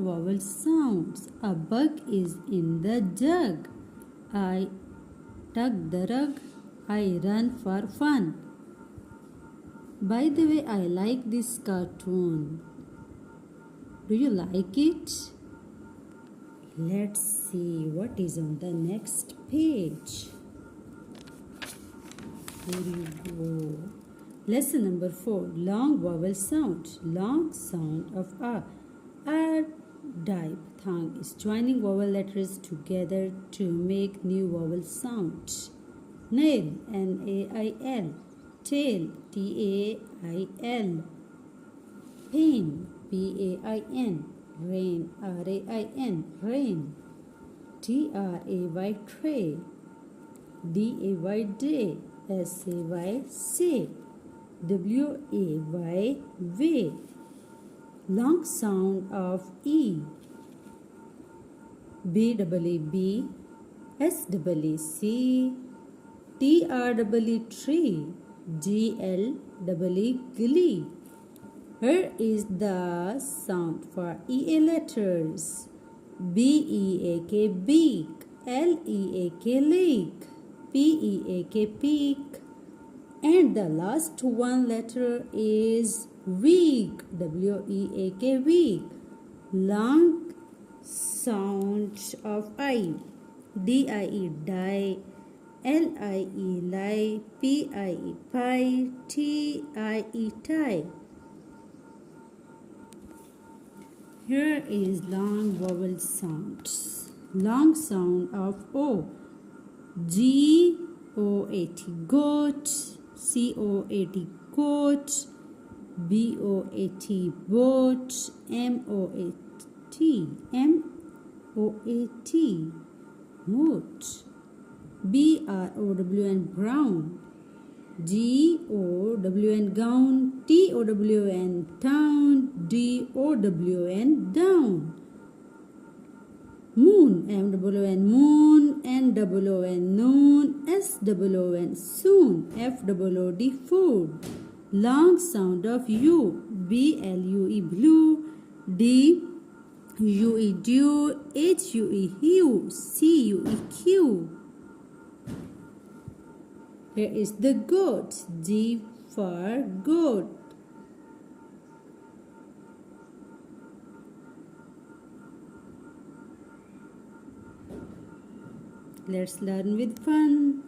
vowel sounds. A bug is in the jug. I tug the rug. I run for fun. By the way, I like this cartoon. Do you like it? Let's see what is on the next page. Here you go. Lesson number 4. Long vowel sound. Long sound of A. A diphthong is joining vowel letters together to make new vowel sound. Nail, N-A-I-L. Tail, T-A-I-L. Pain, P-A-I-N. Rain, R-A-I-N. Rain. T-R-A-Y, tray. D-A-Y, day. S-A-Y, say. W-A-Y, way. Long sound of E. B-double-E-B. S-double-E-C. T-R-double-E, tree. G-L-double-E, glee. Here is the sound for E-A letters. B-E-A-K, beak. L-E-A-K, lake. P-E-A-K, peak. And the last one letter is weak. W-E-A-K, weak. Long sound of I. D-I-E, die. L-I-E, lie. P-I-E, pie. T-I-E, tie. Here is long vowel sounds. Long sound of O. G-O-A-T, goat. C-O-A-T, coat. B-O-A-T, boat. M-O-A-T, M-O-A-T, moat. B-R-O-W-N, brown. G-O-W-N, gown. T-O-W-N, town. D-O-W-N, down. Moon, M-O-O-N, moon. N-O-O-N, noon. S-O-O-N, soon. F-O-O-D, food. Long sound of U. B-L-U-E, blue. D-U-E, dew. H-U-E, hue. C-U-E, Q. Here is the goat. G for goat. Let's learn with fun.